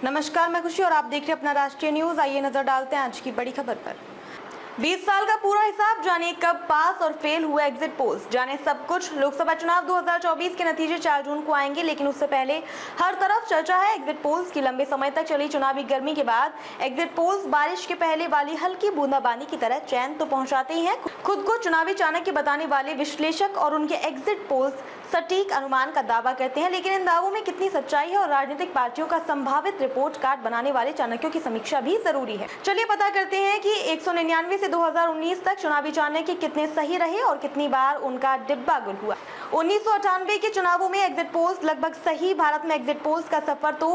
नमस्कार, मैं खुशी और आप देख रहे हैं अपना राष्ट्रीय न्यूज। आइए नजर डालते हैं आज की बड़ी खबर पर। 20 साल का पूरा हिसाब जाने कब पास और फेल हुए एग्जिट पोल्स, जाने सब कुछ। लोकसभा चुनाव 2024 के नतीजे 4 जून को आएंगे, लेकिन उससे पहले हर तरफ चर्चा है एग्जिट पोल्स की। लंबे समय तक चली चुनावी गर्मी के बाद एग्जिट पोल्स बारिश के पहले वाली हल्की बूंदाबांदी की तरह चैन तो पहुंचाते ही हैं। खुद को चुनावी चाणक्य बताने वाले विश्लेषक और उनके एग्जिट पोल्स सटीक अनुमान का दावा करते हैं, लेकिन इन दावों में कितनी सच्चाई है और राजनीतिक पार्टियों का संभावित रिपोर्ट कार्ड बनाने वाले चाणक्यों की समीक्षा भी जरूरी है। चलिए पता करते हैं कि 199 से 2019 तक चुनावी चाणक्य कितने सही रहे और कितनी बार उनका डिब्बा गुल हुआ। 1998 के चुनावों में एग्जिट पोल्स लगभग सही। भारत में एग्जिट पोल्स का सफर तो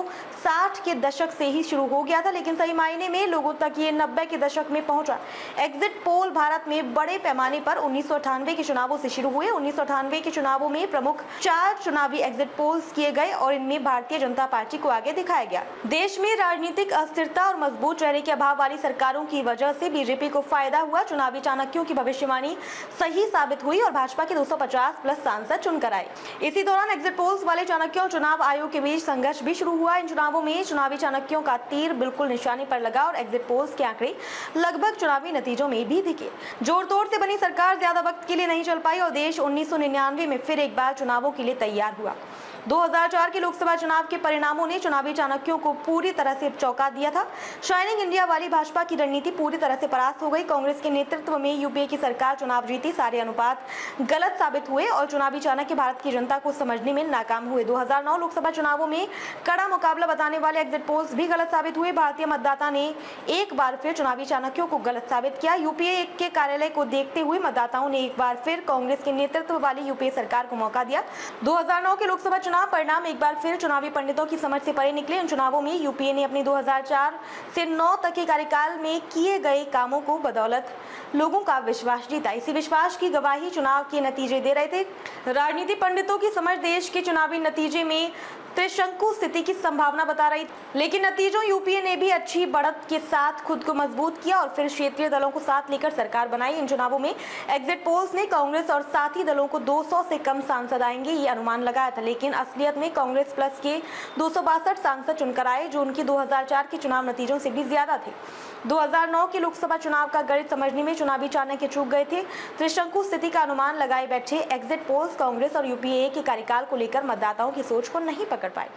60 के दशक से ही शुरू हो गया था, लेकिन सही मायने में लोगों तक ये 90 के दशक में पहुंचा। एग्जिट पोल भारत में बड़े पैमाने पर 1998 के चुनावों से शुरू हुए। 1998 के चुनावों में प्रमुख 4 चुनावी एग्जिट पोल्स किए गए और इनमें भारतीय जनता पार्टी को आगे दिखाया गया। देश में राजनीतिक अस्थिरता और मजबूत चेहरे के अभाव वाली सरकारों की वजह से बीजेपी को फायदा हुआ। चुनावी चाणक्यों की भविष्यवाणी सही साबित हुई और भाजपा के 250 प्लस सांसद चुनकर आए। इसी दौरान एग्जिट पोल्स वाले चाणक्यों और चुनाव आयोग के बीच संघर्ष भी शुरू हुआ। इन चुनावों में चुनावी चाणक्यों का तीर बिल्कुल निशाने पर लगा और एग्जिट पोल्स के आंकड़े लगभग चुनावी नतीजों में भी दिखे। जोड़ तोड़ से बनी सरकार ज्यादा वक्त के लिए नहीं चल पाई और देश 1999 में फिर एक बार चुनावों के लिए तैयार हुआ। 2004 के लोकसभा चुनाव के परिणामों ने चुनावी चाणक्यों को पूरी तरह से चौंका दिया था। शाइनिंग इंडिया वाली भाजपा की रणनीति पूरी तरह से परास्त हो गई। कांग्रेस के नेतृत्व में यूपीए की सरकार चुनाव जीती, सारे अनुपात गलत साबित हुए और चुनावी चाणक्य भारत की जनता को समझने में नाकाम हुए। 2009 लोकसभा चुनावों में कड़ा मुकाबला बताने वाले एग्जिट पोल्स भी गलत साबित हुए। भारतीय मतदाता ने एक बार फिर चुनावी चाणक्यों को गलत साबित किया। यूपीए के कार्यालय को देखते हुए मतदाताओं ने एक बार फिर कांग्रेस के नेतृत्व वाली यूपीए सरकार को मौका दिया। 2009 के लोकसभा चुनाव परिणाम एक बार फिर चुनावी पंडितों की समझ से परे निकले। इन चुनावों में यूपीए ने अपने 2004 से 9 तक के कार्यकाल में किए गए कामों को बदौलत लोगों का विश्वास जीता। इसी विश्वास की गवाही चुनाव के नतीजे दे रहे थे। राजनीति पंडितों की समझ देश के चुनावी नतीजे में त्रिशंकु स्थिति की संभावना बता रही, लेकिन नतीजों यूपीए ने भी अच्छी बढ़त के साथ खुद को मजबूत किया और फिर क्षेत्रीय दलों को साथ लेकर सरकार बनाई। इन चुनावों में एग्जिट पोल्स ने कांग्रेस और साथी दलों को 200 से कम सांसद आएंगे ये अनुमान लगाया था, लेकिन असलियत में कांग्रेस प्लस के 262 सांसद चुनकर आए, जो उनकी 2004 के चुनाव नतीजों से भी ज्यादा थे। 2009 के लोकसभा चुनाव का गणित समझने में चुनावी चाणक्य चूक गए थे। त्रिशंकु स्थिति का अनुमान लगाए बैठे एग्जिट पोल्स कांग्रेस और यूपीए के कार्यकाल को लेकर मतदाताओं की सोच को नहीं पकड़ पाए।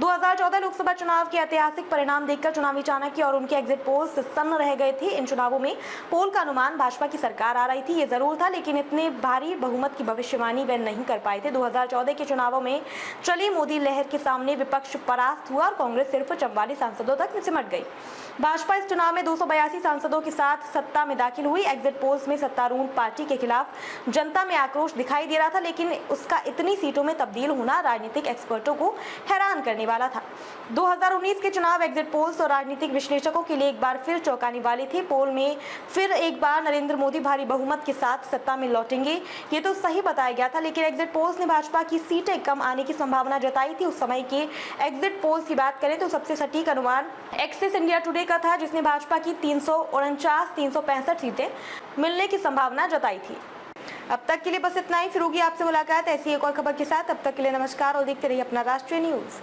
2014 लोकसभा चुनाव के ऐतिहासिक परिणाम देखकर चुनावी चाणक्य और उनके एग्जिट पोल्स सन्न रह गए थे। इन चुनावों में पोल का अनुमान भाजपा की सरकार आ रही थी, ये जरूर था, लेकिन इतने भारी बहुमत की भविष्यवाणी वे नहीं कर पाए थे। 2014 के चुनावों में चली मोदी लहर के सामने विपक्ष परास्त हुआ और कांग्रेस सिर्फ 44 सांसदों तक सिमट गई। भाजपा इस चुनाव में 282 सांसदों के साथ सत्ता में दाखिल हुई। एग्जिट पोल्स में सत्तारूढ़ पार्टी के खिलाफ जनता में आक्रोश दिखाई दे रहा था, लेकिन उसका इतनी सीटों में तब्दील होना राजनीतिक एक्सपर्टों को हैरान करने वाला था। 2019 के चुनाव एग्जिट पोल्स और राजनीतिक विश्लेषकों के लिए एक बार फिर चौंकाने वाले थे। पोल में फिर एक बार नरेंद्र मोदी भारी बहुमत के साथ सत्ता में लौटेंगे, ये तो सही बताया गया था, लेकिन एग्जिट पोल्स ने भाजपा की सीटें कम आने की संभावना जताई थी। उस समय के एग्जिट पोल्स की बात करें तो सबसे सटीक अनुमान एक्सिस इंडिया टुडे का था, जिसने भाजपा की 365 सीटें मिलने की संभावना जताई थी। अब तक के लिए बस इतना ही, फिर होगी आपसे मुलाकात ऐसी एक और खबर के साथ। अब तक के लिए नमस्कार और देखते रहिए अपना राष्ट्रीय न्यूज।